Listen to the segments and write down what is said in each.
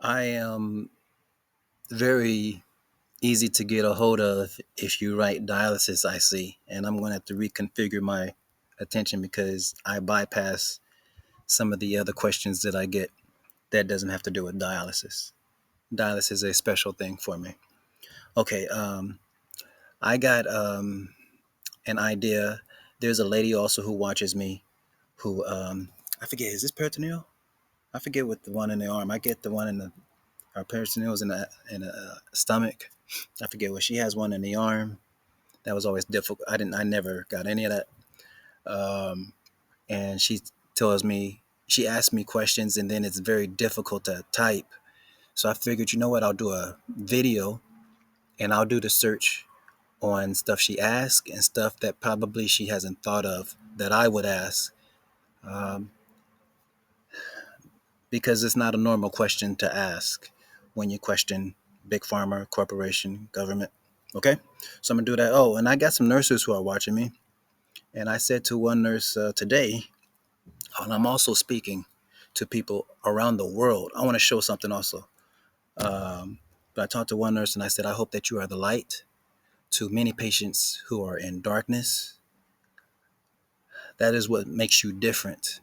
I am very easy to get a hold of if you write dialysis, I see. And I'm going to have to reconfigure my attention because I bypass some of the other questions that I get that doesn't have to do with dialysis. Dialysis is a special thing for me. Okay, I got an idea. There's a lady also who watches me who, I forget, is this peritoneal? I forget what the one in the arm. I get the one in the Our peritoneal is in the stomach. I forget what she has one in the arm. That was always difficult. I never got any of that. Um, and tells me she asks me questions, and then it's very difficult to type. So I figured, you know what? I'll do a video, and I'll do the search on stuff she asks and stuff that probably she hasn't thought of that I would ask. Um, because it's not a normal question to ask when you question big pharma, corporation, government. Okay, so I'm gonna do that. Oh, and I got some nurses who are watching me, and I said to one nurse today, and I'm also speaking to people around the world. I want to show something also. Um, but I talked to one nurse and I said, I hope that you are the light to many patients who are in darkness. That is what makes you different,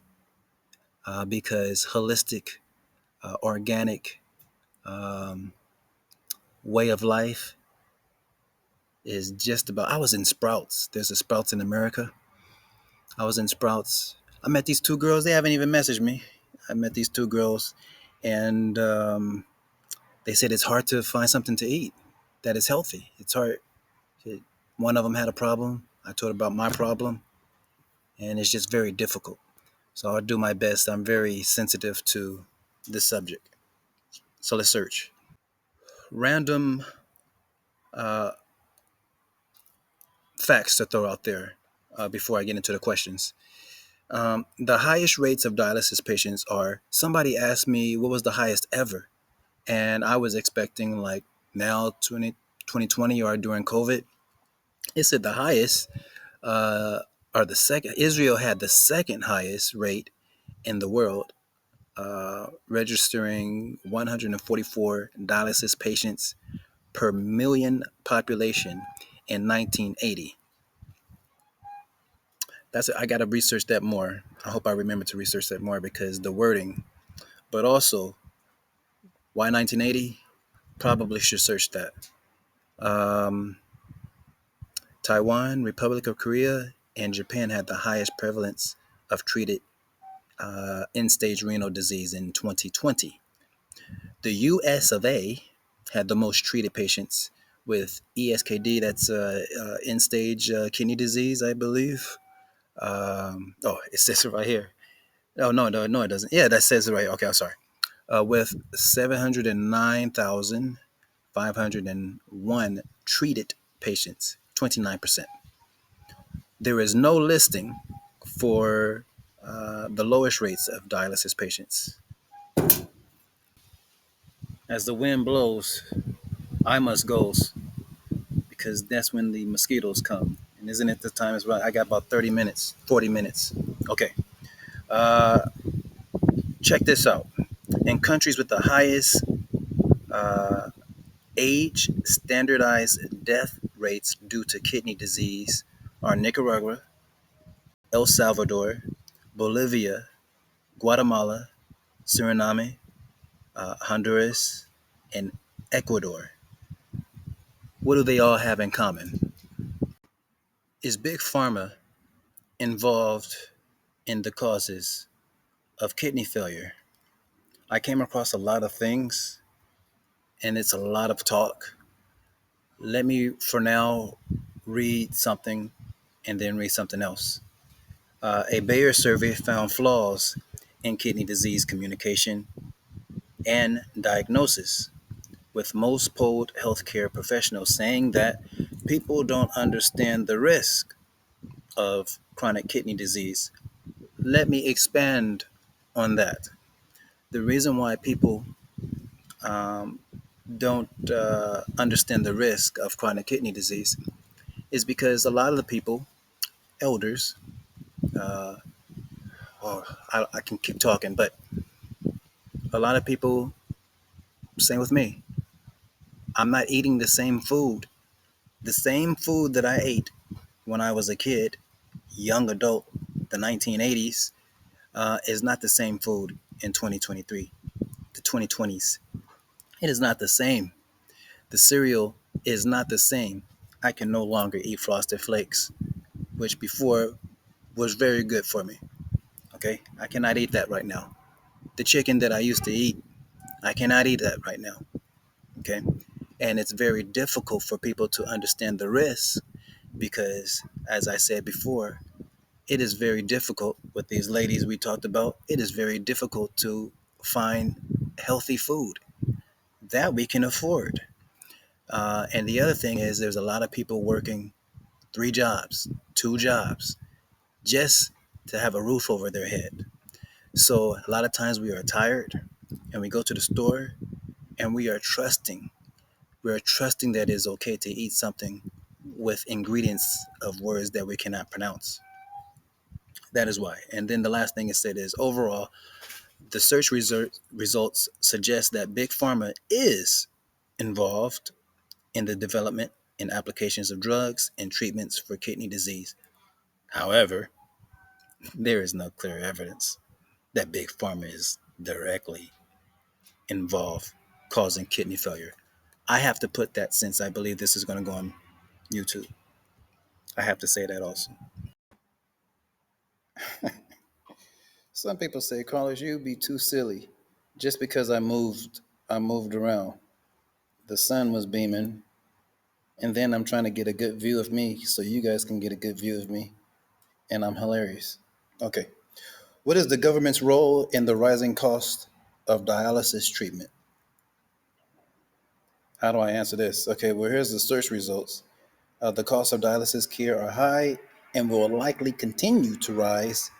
because holistic, organic um, way of life is just about. I was in Sprouts. There's a Sprouts in America. I was in Sprouts. I met these two girls. They haven't even messaged me. I met these two girls, and they said it's hard to find something to eat that is healthy. It's hard. One of them had a problem. I told her about my problem, and it's just very difficult. So I'll do my best. I'm very sensitive to this subject. So let's search. Random uh, facts to throw out there before I get into the questions. The highest rates of dialysis patients are, somebody asked me what was the highest ever. And I was expecting like now 2020 or during COVID. It said the highest uh, or the second, Israel had the second highest rate in the world, registering 144 dialysis patients per million population in 1980. I got to research that more. I hope I remember to research that more because the wording, but also why 1980? Probably should search that. Um, Taiwan, Republic of Korea, and Japan had the highest prevalence of treated end-stage renal disease in 2020. The U.S. of A. had the most treated patients with ESKD, that's end-stage kidney disease, I believe. It says it right here. Oh, no, it doesn't. Yeah, that says it right. Okay, I'm sorry. With 709,501 treated patients, 29%. There is no listing for the lowest rates of dialysis patients. As the wind blows, I must go because that's when the mosquitoes come. And isn't it the time as well? I got about 30 minutes, 40 minutes. Okay. Uh, Check this out. In countries with the highest uh, age standardized death rates due to kidney disease are Nicaragua, El Salvador, Bolivia, Guatemala, Suriname, Honduras, and Ecuador. What do they all have in common? Is Big Pharma involved in the causes of kidney failure? I came across a lot of things, and it's a lot of talk. Let me, for now, read something and then read something else. A Bayer survey found flaws in kidney disease communication and diagnosis, with most polled healthcare professionals saying that people don't understand the risk of chronic kidney disease. Let me expand on that. The reason why people um, don't understand the risk of chronic kidney disease is because a lot of the people, elders, uh, I can keep talking, but a lot of people Same with me. I'm not eating the same food. The same food that I ate when I was a kid, young adult, the 1980s, is not the same food in 2023, the 2020s. It is not the same. The cereal is not the same. I can no longer eat Frosted Flakes, which before was very good for me. Okay, I cannot eat that right now. The chicken that I used to eat, I cannot eat that right now. Okay, and it's very difficult for people to understand the risks because, as I said before, it is very difficult with these ladies we talked about. It is very difficult to find healthy food that we can afford. And the other thing is, there's a lot of people working 3 jobs, 2 jobs, just to have a roof over their head. So a lot of times we are tired and we go to the store and we are trusting. We are trusting that it's okay to eat something with ingredients of words that we cannot pronounce. That is why. And then the last thing it said is overall, the search results suggest that Big Pharma is involved in the development and applications of drugs and treatments for kidney disease. However, there is no clear evidence that Big Pharma is directly involved causing kidney failure. I have to put that since I believe this is going to go on YouTube. I have to say that also. Some people say, Carlos, you be too silly. Just because I moved around. The sun was beaming, and then I'm trying to get a good view of me so you guys can get a good view of me, and I'm hilarious. Okay. What is the government's role in the rising cost of dialysis treatment? How do I answer this? Okay, well, here's the search results. The costs of dialysis care are high and will likely continue to rise,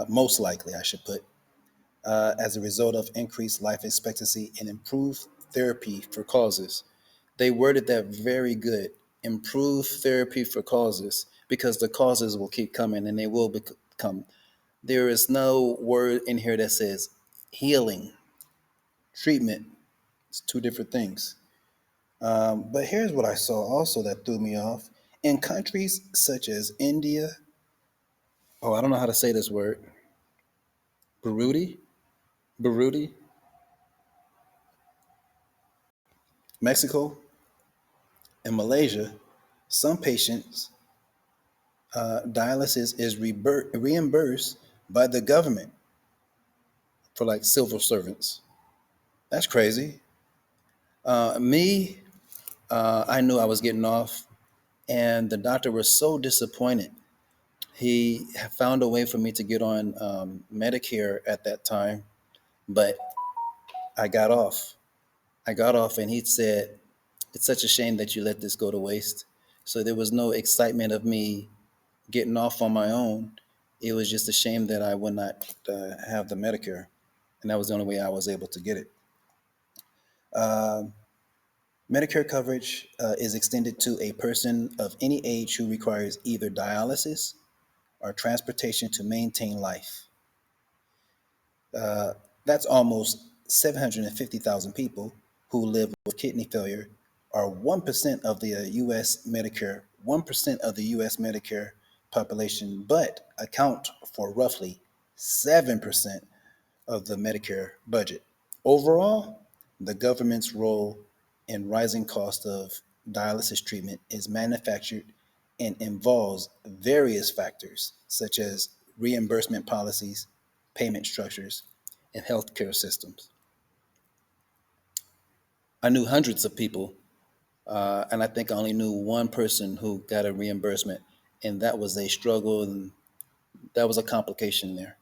most likely, I should put, as a result of increased life expectancy and improved therapy for causes. They worded that very good. Improve therapy for causes because the causes will keep coming and they will become. There is no word in here that says healing, treatment. It's two different things. But here's what I saw also that threw me off. In countries such as India, oh, I don't know how to say this word, Burundi, Burundi, Mexico, and Malaysia, some patients dialysis is reimbursed by the government for like civil servants. That's crazy. Me, I knew I was getting off, and the doctor was so disappointed. He found a way for me to get on Medicare at that time, but I got off. I got off, and he said, "It's such a shame that you let this go to waste." So there was no excitement of me getting off on my own. It was just a shame that I would not have the Medicare, and that was the only way I was able to get it. Um Medicare coverage is extended to a person of any age who requires either dialysis or transportation to maintain life. Uh, that's almost 750,000 people who live with kidney failure, or 1% of the U.S. Medicare, 1% of the U.S. Medicare population, but account for roughly 7% of the Medicare budget. Overall, the government's role in rising cost of dialysis treatment is manufactured and involves various factors such as reimbursement policies, payment structures, and healthcare systems. I knew hundreds of people, and I think I only knew one person who got a reimbursement, and that was a struggle, and that was a complication there.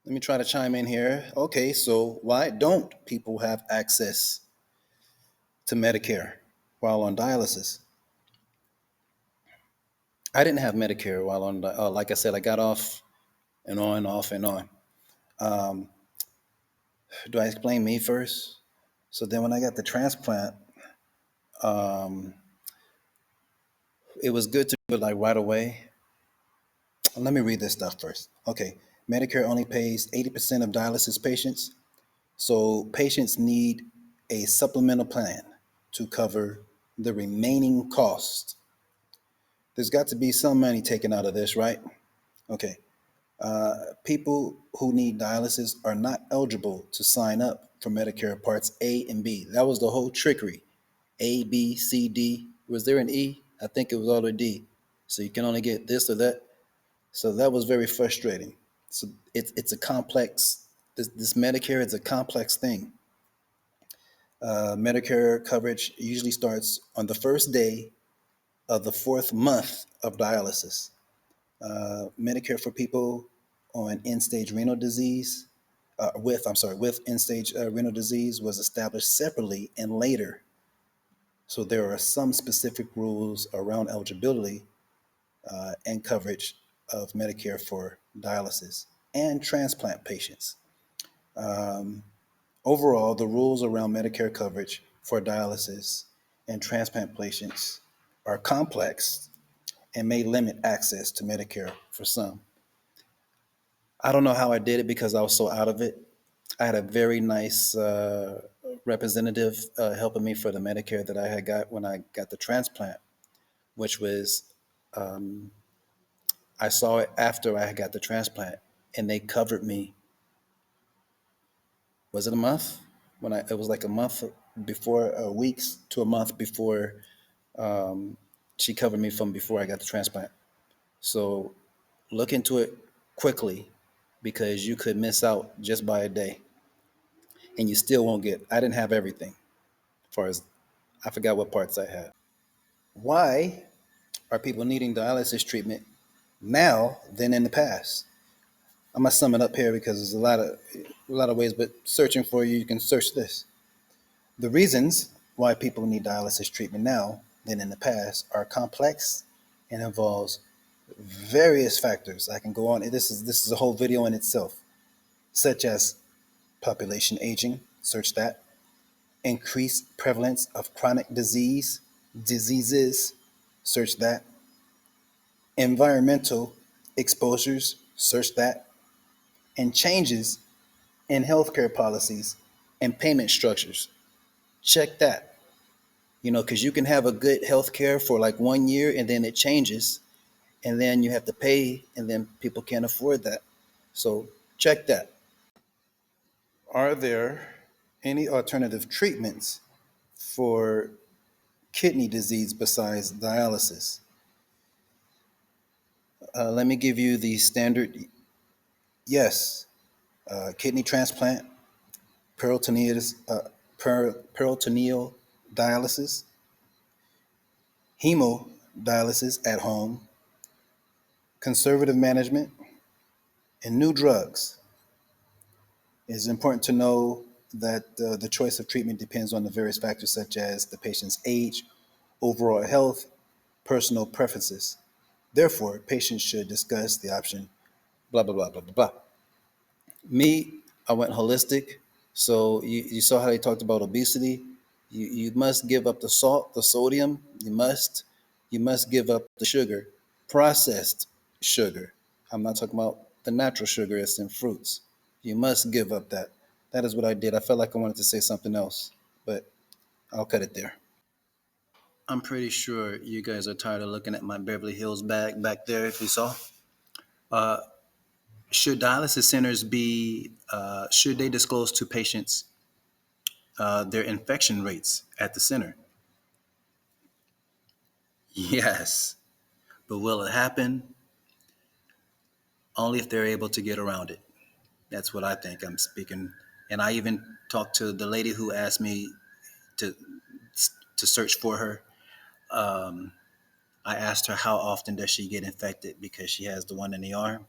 Let me try to chime in here. Okay, so why don't people have access to Medicare while on dialysis? I didn't have Medicare while on, like I said, I got off and on, off and on. Um, do I explain me first? So then when I got the transplant, um, it was good to do it like right away. Let me read this stuff first. Okay, Medicare only pays 80% of dialysis patients. So patients need a supplemental plan to cover the remaining cost. There's got to be some money taken out of this, right? Okay. People who need dialysis are not eligible to sign up for Medicare Parts A and B. That was the whole trickery. A, B, C, D. Was there an E? I think it was all a D. So you can only get this or that. So that was very frustrating. So it's a complex, this Medicare is a complex thing. Medicare coverage usually starts on the first day of the fourth month of dialysis. Medicare for people on end-stage renal disease, with end-stage renal disease was established separately and later. So there are some specific rules around eligibility and coverage of Medicare for dialysis and transplant patients. Um, Overall, the rules around Medicare coverage for dialysis and transplant patients are complex and may limit access to Medicare for some. I don't know how I did it because I was so out of it. I had a very nice representative helping me for the Medicare that I had got when I got the transplant, which was, um, I saw it after I got the transplant, and they covered me. Was it a month? It was like a month before, weeks to a month before, um, she covered me from before I got the transplant. So look into it quickly because you could miss out just by a day and you still won't get. I didn't have everything as far as I forgot what parts I had. Why are people needing dialysis treatment now than in the past? I'm gonna sum it up here because there's a lot of ways, but searching for you, you can search this. The reasons why people need dialysis treatment now than in the past are complex and involves various factors. I can go on. This is a whole video in itself, such as population aging, search that, increased prevalence of chronic diseases, search that, environmental exposures, search that, and changes in healthcare policies and payment structures. Check that. Because you can have a good healthcare for like 1 year and then it changes, and then you have to pay, and then people can't afford that. So check that. Are there any alternative treatments for kidney disease besides dialysis? Let me give you the standard. Yes, kidney transplant, peritoneal dialysis, hemodialysis at home, conservative management, and new drugs. It's important to know that the choice of treatment depends on the various factors such as the patient's age, overall health, personal preferences. Therefore, patients should discuss the option, blah, blah, blah, blah, blah, blah. Me, I went holistic. So you saw how they talked about obesity. You must give up the salt, the sodium. You must give up the sugar, processed sugar. I'm not talking about the natural sugar that's in fruits. You must give up that. That is what I did. I felt like I wanted to say something else, but I'll cut it there. I'm pretty sure you guys are tired of looking at my Beverly Hills bag back there, if you saw. Uh, should dialysis centers should they disclose to patients their infection rates at the center? Yes. But will it happen? Only if they're able to get around it. That's what I think. I'm speaking. And I even talked to the lady who asked me to to search for her. Um, I asked her how often does she get infected because she has the one in the arm,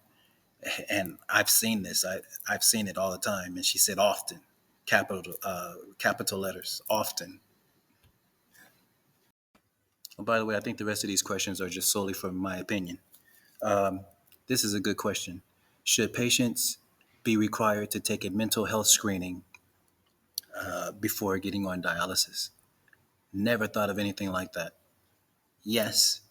and I've seen this. I've seen it all the time, and she said often, capital letters, often. Oh, by the way, I think the rest of these questions are just solely from my opinion. Um, this is a good question. Should patients be required to take a mental health screening before getting on dialysis? Never thought of anything like that. Yes,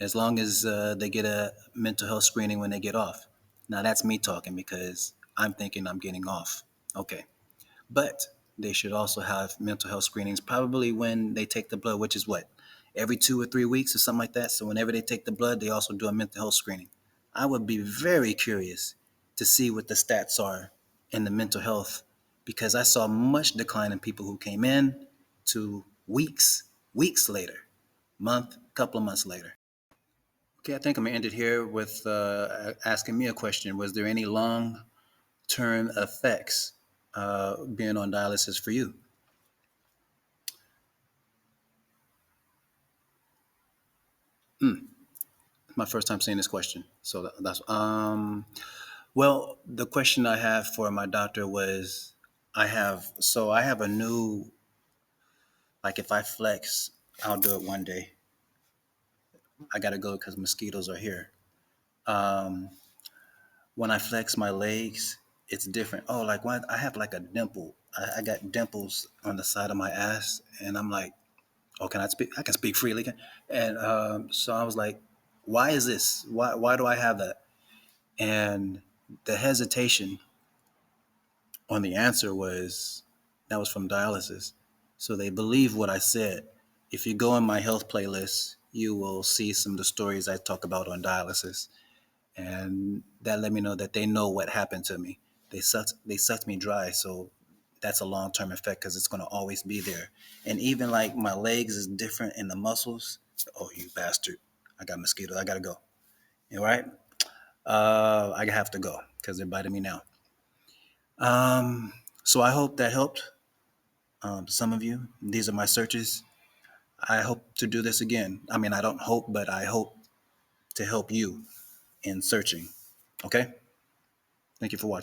as long as they get a mental health screening when they get off. Now, that's me talking because I'm thinking I'm getting off. Okay. But they should also have mental health screenings, probably when they take the blood, which is what, every 2 or 3 weeks or something like that. So whenever they take the blood, they also do a mental health screening. I would be very curious to see what the stats are in the mental health, because I saw much decline in people who came in to weeks later, month, couple of months later. Okay, I think I'm gonna end it here with asking me a question. Was there any long term effects being on dialysis for you? Hmm. My first time seeing this question. So that's well, the question I have for my doctor was, I have a new, like, if I flex, I'll do it one day. I gotta go because mosquitoes are here. Um, when I flex my legs, it's different. Oh, like when I have like a dimple. I got dimples on the side of my ass, and I'm like, oh, can I speak? I can speak freely. And so I was like, why is this? Why do I have that? And the hesitation on the answer was, that was from dialysis. So they believe what I said. If you go in my health playlist, you will see some of the stories I talk about on dialysis. And that let me know that they know what happened to me. They sucked me dry. So that's a long term effect because it's going to always be there. And even like my legs is different in the muscles. Oh, you bastard. I got mosquitoes. I got to go. All right. I have to go because they're biting me now. Um, so I hope that helped some of you. These are my searches. I hope to do this again. I mean, I don't hope, but I hope to help you in searching. Okay? Thank you for watching.